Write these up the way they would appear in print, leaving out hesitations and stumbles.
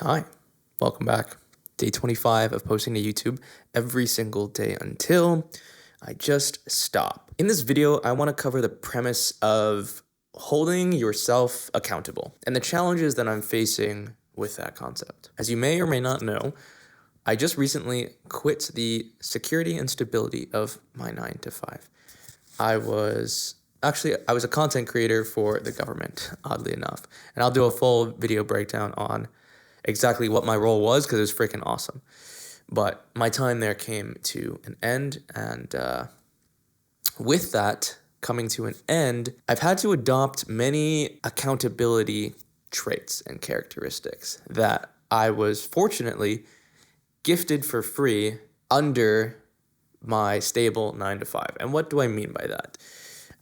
Hi, welcome back. Day 25 of posting to YouTube every single day until I just stop. In this video, I want to cover the premise of holding yourself accountable and the challenges that I'm facing with that concept. As you may or may not know, I just recently quit the security and stability of my 9 to 5. I was a content creator for the government, oddly enough. And I'll do a full video breakdown on exactly what my role was because it was freaking awesome. But my time there came to an end, and with that coming to an end, I've had to adopt many accountability traits and characteristics that I was fortunately gifted for free under my stable 9 to 5. And what do I mean by that?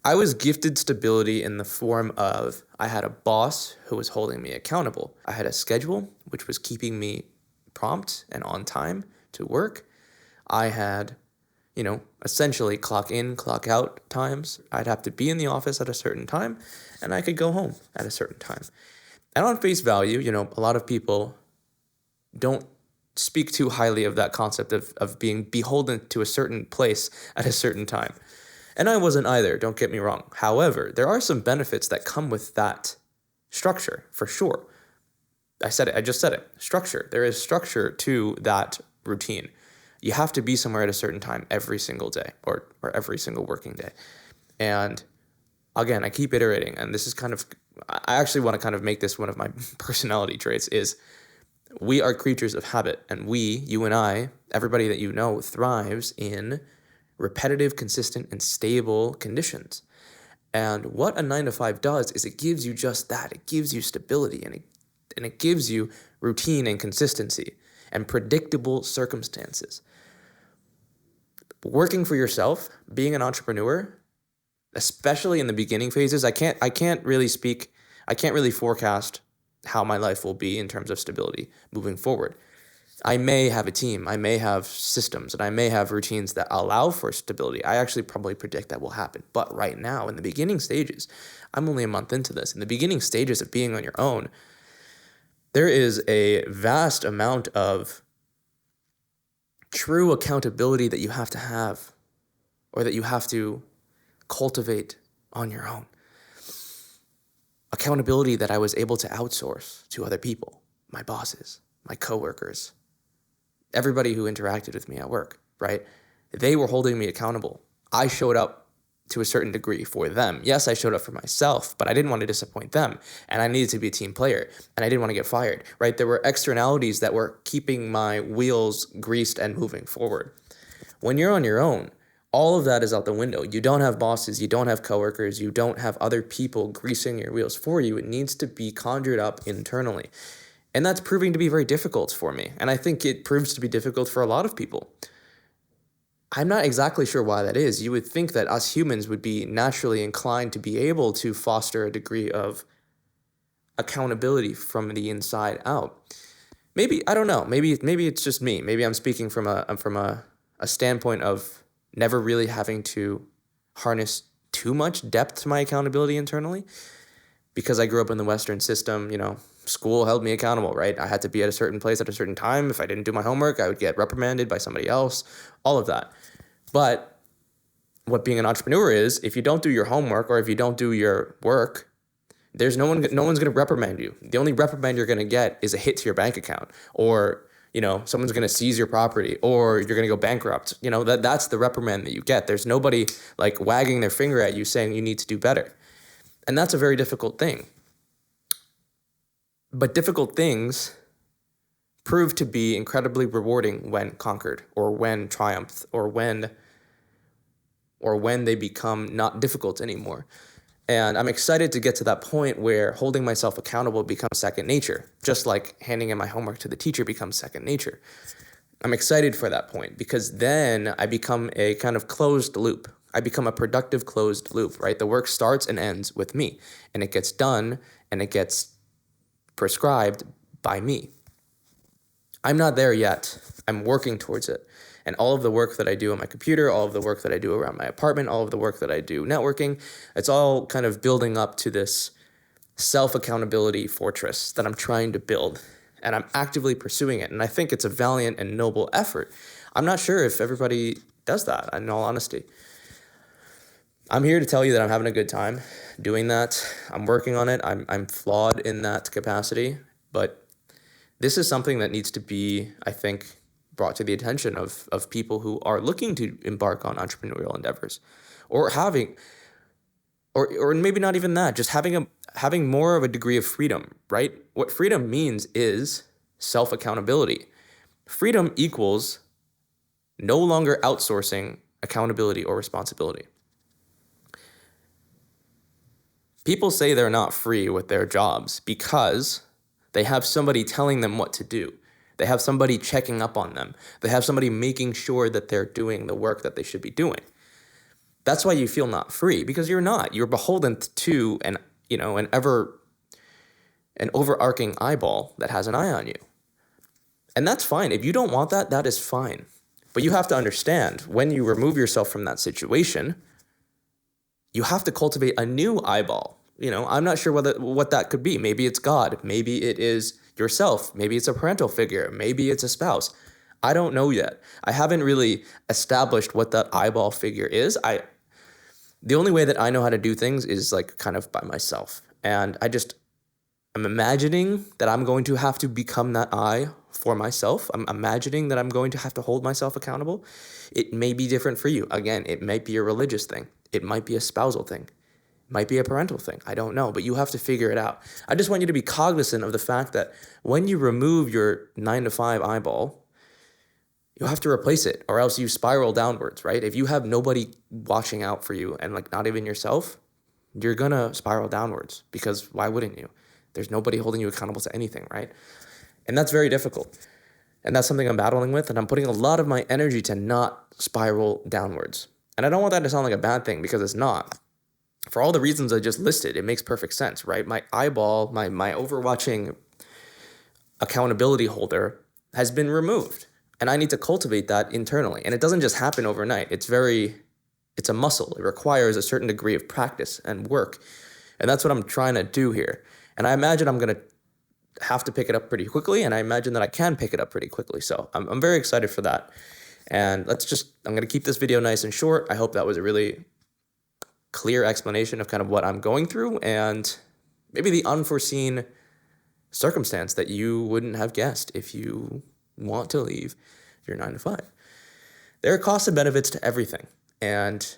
I was gifted stability in the form of I had a boss who was holding me accountable. I had a schedule, which was keeping me prompt and on time to work. I had, essentially clock in, clock out times. I'd have to be in the office at a certain time, and I could go home at a certain time. And on face value, a lot of people don't speak too highly of that concept of being beholden to a certain place at a certain time. And I wasn't either, don't get me wrong. However, there are some benefits that come with that structure, for sure. I just said it, structure. There is structure to that routine. You have to be somewhere at a certain time every single day or every single working day. And again, I keep iterating, and this is I actually want to make this one of my personality traits is we are creatures of habit, and you and I, everybody that you know, thrives in repetitive, consistent, and stable conditions. And what a 9 to 5 does is it gives you just that. It gives you stability, and it gives you routine and consistency and predictable circumstances. Working for yourself, being an entrepreneur, especially in the beginning phases, I can't really forecast how my life will be in terms of stability moving forward. I may have a team, I may have systems, and I may have routines that allow for stability. I actually probably predict that will happen. But right now, in the beginning stages, I'm only a month into this. In the beginning stages of being on your own, there is a vast amount of true accountability that you have or that you have to cultivate on your own. Accountability that I was able to outsource to other people, my bosses, my coworkers, everybody who interacted with me at work, right? They were holding me accountable. I showed up to a certain degree for them. Yes, I showed up for myself, but I didn't want to disappoint them, and I needed to be a team player, and I didn't want to get fired, right? There were externalities that were keeping my wheels greased and moving forward. When you're on your own, all of that is out the window. You don't have bosses, you don't have coworkers, you don't have other people greasing your wheels for you. It needs to be conjured up internally. And that's proving to be very difficult for me. And I think it proves to be difficult for a lot of people. I'm not exactly sure why that is. You would think that us humans would be naturally inclined to be able to foster a degree of accountability from the inside out. Maybe, I don't know, maybe it's just me. Maybe I'm speaking from a standpoint of never really having to harness too much depth to my accountability internally. Because I grew up in the Western system, school held me accountable, right? I had to be at a certain place at a certain time. If I didn't do my homework, I would get reprimanded by somebody else, all of that. But what being an entrepreneur is, if you don't do your homework or if you don't do your work, no one's going to reprimand you. The only reprimand you're going to get is a hit to your bank account, or someone's going to seize your property, or you're going to go bankrupt. That's the reprimand that you get. There's nobody like wagging their finger at you saying you need to do better. And that's a very difficult thing. But difficult things prove to be incredibly rewarding when conquered, or when triumphed, or when they become not difficult anymore. And I'm excited to get to that point where holding myself accountable becomes second nature, just like handing in my homework to the teacher becomes second nature. I'm excited for that point because then I become a kind of closed loop. I become a productive closed loop, right? The work starts and ends with me, and it gets done and it gets prescribed by me. I'm not there yet. I'm working towards it. And all of the work that I do on my computer, all of the work that I do around my apartment, all of the work that I do networking, it's all kind of building up to this self-accountability fortress that I'm trying to build. and I'm actively pursuing it. And I think it's a valiant and noble effort. I'm not sure if everybody does that, in all honesty. I'm here to tell you that I'm having a good time doing that. I'm working on it. I'm flawed in that capacity, but this is something that needs to be, I think, brought to the attention of people who are looking to embark on entrepreneurial endeavors, or having, or maybe not even that, just having more of a degree of freedom, right? What freedom means is self-accountability. Freedom equals no longer outsourcing accountability or responsibility. People say they're not free with their jobs because they have somebody telling them what to do. They have somebody checking up on them. They have somebody making sure that they're doing the work that they should be doing. That's why you feel not free, because you're not. You're beholden to an overarching eyeball that has an eye on you. And that's fine. If you don't want that, that is fine. But you have to understand, when you remove yourself from that situation, you have to cultivate a new eyeball. I'm not sure what that could be. Maybe it's God. Maybe it is yourself. Maybe it's a parental figure. Maybe it's a spouse. I don't know yet. I haven't really established what that eyeball figure is. The only way that I know how to do things is like kind of by myself. And I'm imagining that I'm going to have to become that eye for myself. I'm imagining that I'm going to have to hold myself accountable. It may be different for you. Again, it might be a religious thing. It might be a spousal thing. It might be a parental thing. I don't know, but you have to figure it out. I just want you to be cognizant of the fact that when you remove your 9-to-5 eyeball, you have to replace it, or else you spiral downwards, right? If you have nobody watching out for you, and like not even yourself, you're gonna spiral downwards, because why wouldn't you? There's nobody holding you accountable to anything, right? And that's very difficult. And that's something I'm battling with, and I'm putting a lot of my energy to not spiral downwards. And I don't want that to sound like a bad thing, because it's not. For all the reasons I just listed, it makes perfect sense, right? My eyeball, my overwatching accountability holder has been removed. And I need to cultivate that internally. And it doesn't just happen overnight. It's a muscle. It requires a certain degree of practice and work. And that's what I'm trying to do here. And I imagine I'm going to have to pick it up pretty quickly. And I imagine that I can pick it up pretty quickly. So I'm very excited for that. And I'm going to keep this video nice and short. I hope that was a really clear explanation of kind of what I'm going through, and maybe the unforeseen circumstance that you wouldn't have guessed if you want to leave your 9-to-5. There are costs and benefits to everything, and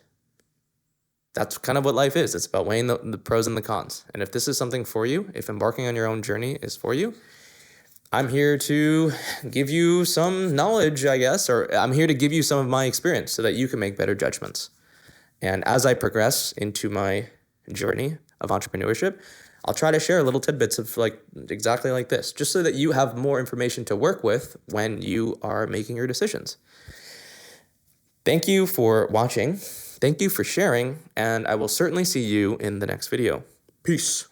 that's kind of what life is. It's about weighing the pros and the cons. And if this is something for you, if embarking on your own journey is for you, I'm here to give you some knowledge, I guess, or I'm here to give you some of my experience so that you can make better judgments. And as I progress into my journey of entrepreneurship, I'll try to share little tidbits of exactly like this, just so that you have more information to work with when you are making your decisions. Thank you for watching. Thank you for sharing, and I will certainly see you in the next video. Peace.